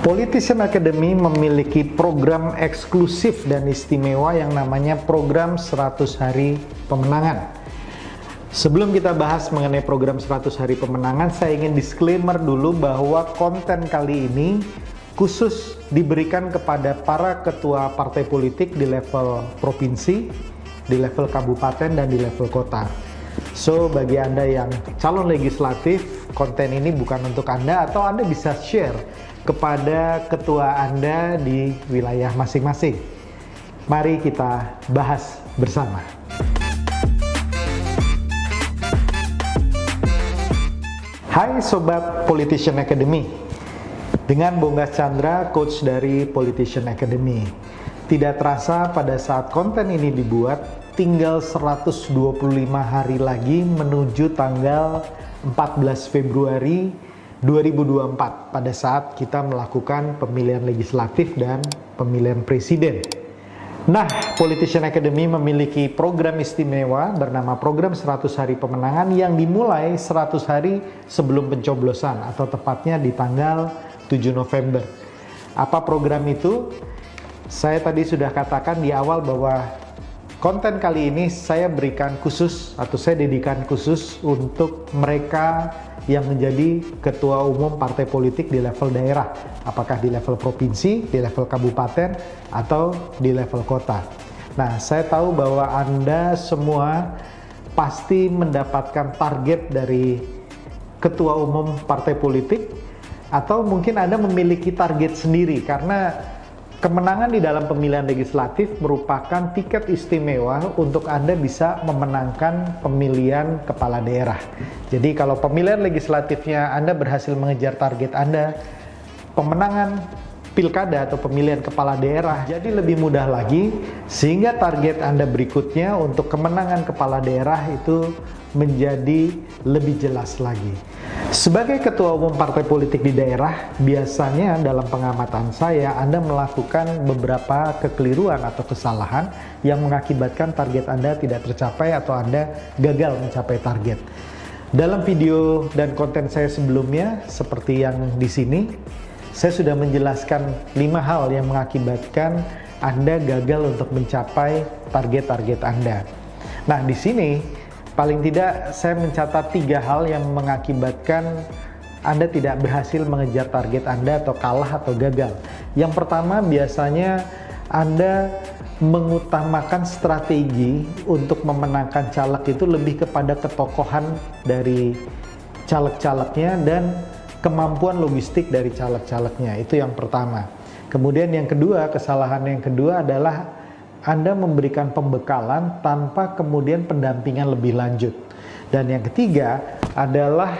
Politician Academy memiliki program eksklusif dan istimewa yang namanya program 100 hari pemenangan. Sebelum kita bahas mengenai program 100 hari pemenangan, saya ingin disclaimer dulu bahwa konten kali ini khusus diberikan kepada para ketua partai politik di level provinsi, di level kabupaten, dan di level kota. So, bagi Anda yang calon legislatif, konten ini bukan untuk Anda, atau Anda bisa share kepada ketua Anda di wilayah masing-masing. Mari kita bahas bersama. Hai Sobat Politician Academy, dengan Bonggas Chandra, coach dari Politician Academy. Tidak terasa pada saat konten ini dibuat, tinggal 125 hari lagi menuju tanggal 14 Februari 2024 pada saat kita melakukan pemilihan legislatif dan pemilihan presiden. Nah, Politician Academy memiliki program istimewa bernama Program 100 Hari Pemenangan yang dimulai 100 hari sebelum pencoblosan atau tepatnya di tanggal 7 November. Apa program itu? Saya tadi sudah katakan di awal bahwa konten kali ini saya berikan khusus atau saya dedikan khusus untuk mereka yang menjadi ketua umum partai politik di level daerah, apakah di level provinsi, di level kabupaten, atau di level kota. Nah, saya tahu bahwa Anda semua pasti mendapatkan target dari ketua umum partai politik, atau mungkin Anda memiliki target sendiri karena kemenangan di dalam pemilihan legislatif merupakan tiket istimewa untuk Anda bisa memenangkan pemilihan kepala daerah. Jadi kalau pemilihan legislatifnya Anda berhasil mengejar target Anda, pemenangan pilkada atau pemilihan kepala daerah jadi lebih mudah lagi, sehingga target Anda berikutnya untuk kemenangan kepala daerah itu menjadi lebih jelas lagi. Sebagai ketua umum partai politik di daerah, biasanya dalam pengamatan saya, Anda melakukan beberapa kekeliruan atau kesalahan yang mengakibatkan target Anda tidak tercapai atau Anda gagal mencapai target. Dalam video dan konten saya sebelumnya, seperti yang di sini, saya sudah menjelaskan 5 hal yang mengakibatkan Anda gagal untuk mencapai target-target Anda. Nah, di sini paling tidak saya mencatat 3 hal yang mengakibatkan Anda tidak berhasil mengejar target Anda atau kalah atau gagal. Yang pertama, biasanya Anda mengutamakan strategi untuk memenangkan caleg itu lebih kepada ketokohan dari caleg-calegnya dan kemampuan logistik dari caleg-calegnya. Itu yang pertama. Kemudian yang kedua, kesalahan yang kedua adalah Anda memberikan pembekalan tanpa kemudian pendampingan lebih lanjut. Dan yang ketiga adalah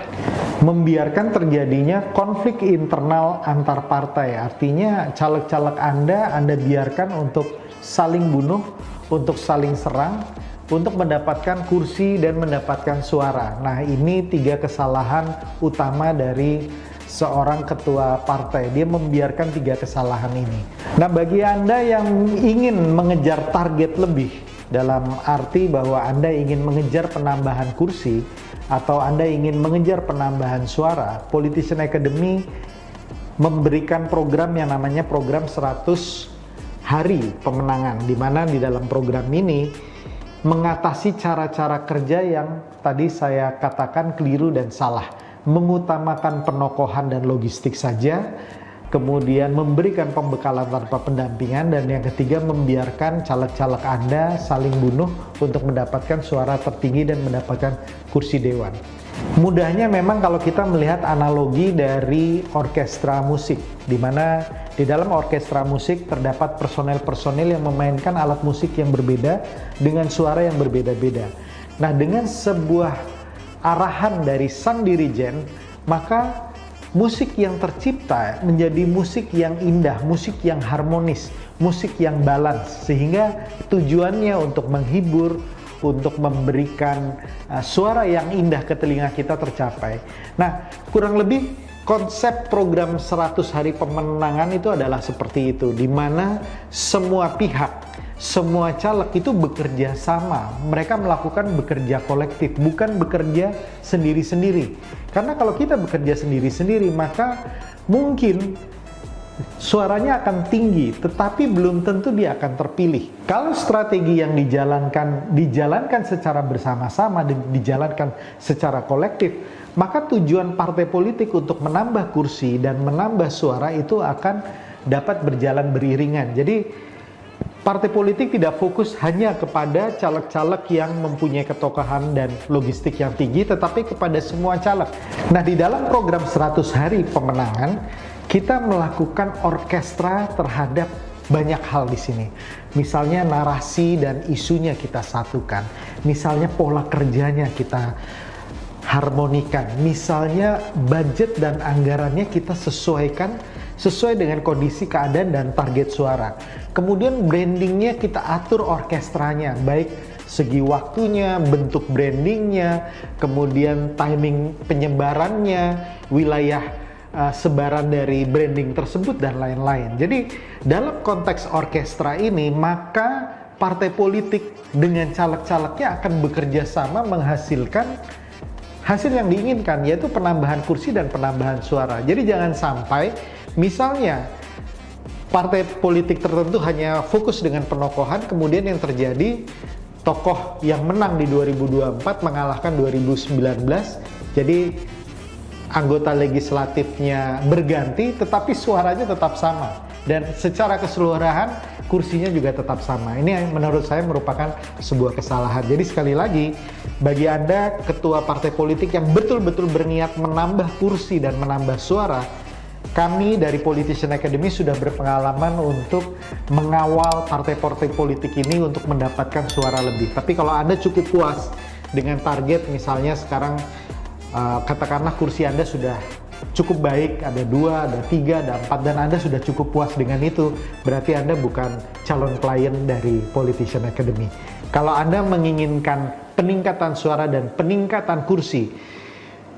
membiarkan terjadinya konflik internal antar partai. Artinya caleg-caleg Anda biarkan untuk saling bunuh, untuk saling serang, untuk mendapatkan kursi dan mendapatkan suara. Nah, ini 3 kesalahan utama dari seorang ketua partai. Dia membiarkan 3 kesalahan ini. Nah, bagi Anda yang ingin mengejar target lebih, dalam arti bahwa Anda ingin mengejar penambahan kursi atau Anda ingin mengejar penambahan suara, Politician Academy memberikan program yang namanya program 100 hari pemenangan, di mana di dalam program ini mengatasi cara-cara kerja yang tadi saya katakan keliru dan salah. Mengutamakan penokohan dan logistik saja, kemudian memberikan pembekalan tanpa pendampingan, dan yang ketiga membiarkan caleg-caleg Anda saling bunuh untuk mendapatkan suara tertinggi dan mendapatkan kursi dewan. Mudahnya memang kalau kita melihat analogi dari orkestra musik, di mana di dalam orkestra musik terdapat personel-personel yang memainkan alat musik yang berbeda dengan suara yang berbeda-beda. Nah, dengan sebuah arahan dari sang dirijen, maka musik yang tercipta menjadi musik yang indah, musik yang harmonis, musik yang balance, sehingga tujuannya untuk menghibur, untuk memberikan suara yang indah ke telinga kita tercapai. Nah, kurang lebih konsep program 100 hari pemenangan itu adalah seperti itu, di mana semua pihak, semua caleg itu bekerja sama. Mereka melakukan bekerja kolektif, bukan bekerja sendiri-sendiri. Karena kalau kita bekerja sendiri-sendiri, maka mungkin suaranya akan tinggi, tetapi belum tentu dia akan terpilih. Kalau strategi yang dijalankan secara bersama-sama dan dijalankan secara kolektif, maka tujuan partai politik untuk menambah kursi dan menambah suara itu akan dapat berjalan beriringan. Jadi partai politik tidak fokus hanya kepada caleg-caleg yang mempunyai ketokohan dan logistik yang tinggi, tetapi kepada semua caleg. Nah, di dalam program 100 hari pemenangan, kita melakukan orkestra terhadap banyak hal di sini. Misalnya narasi dan isunya kita satukan. Misalnya pola kerjanya kita harmonikan. Misalnya budget dan anggarannya kita sesuaikan sesuai dengan kondisi keadaan dan target suara. Kemudian brandingnya kita atur orkestranya, baik segi waktunya, bentuk brandingnya, kemudian timing penyebarannya, wilayah sebaran dari branding tersebut dan lain-lain. Jadi dalam konteks orkestra ini, maka partai politik dengan caleg-calegnya akan bekerja sama menghasilkan hasil yang diinginkan, yaitu penambahan kursi dan penambahan suara. Jadi jangan sampai misalnya partai politik tertentu hanya fokus dengan penokohan, kemudian yang terjadi tokoh yang menang di 2024 mengalahkan 2019. Jadi anggota legislatifnya berganti, tetapi suaranya tetap sama. Dan secara keseluruhan, kursinya juga tetap sama. Ini menurut saya merupakan sebuah kesalahan. Jadi sekali lagi, bagi Anda ketua partai politik yang betul-betul berniat menambah kursi dan menambah suara, kami dari Politician Academy sudah berpengalaman untuk mengawal partai-partai politik ini untuk mendapatkan suara lebih. Tapi kalau Anda cukup puas dengan target, misalnya sekarang katakanlah kursi Anda sudah cukup baik, ada 2, ada 3, ada 4, dan Anda sudah cukup puas dengan itu, berarti Anda bukan calon klien dari Politician Academy. Kalau Anda menginginkan peningkatan suara dan peningkatan kursi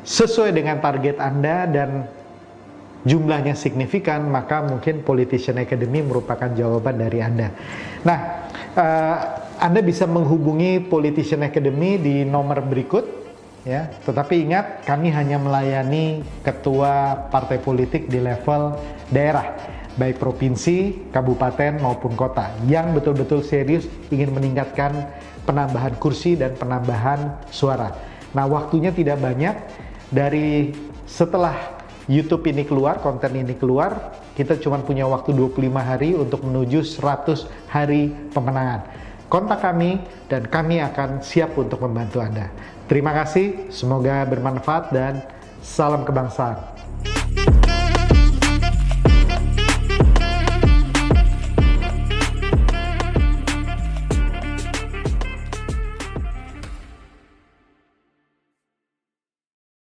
sesuai dengan target Anda dan jumlahnya signifikan, maka mungkin Politician Academy merupakan jawaban dari Anda. Nah, Anda bisa menghubungi Politician Academy di nomor berikut. Ya, tetapi ingat, kami hanya melayani ketua partai politik di level daerah, baik provinsi, kabupaten maupun kota, yang betul-betul serius ingin meningkatkan penambahan kursi dan penambahan suara. Nah, waktunya tidak banyak. Dari setelah YouTube ini keluar, konten ini keluar, kita cuma punya waktu 25 hari untuk menuju 100 hari pemenangan. Kontak kami dan kami akan siap untuk membantu Anda. Terima kasih, semoga bermanfaat dan salam kebangsaan.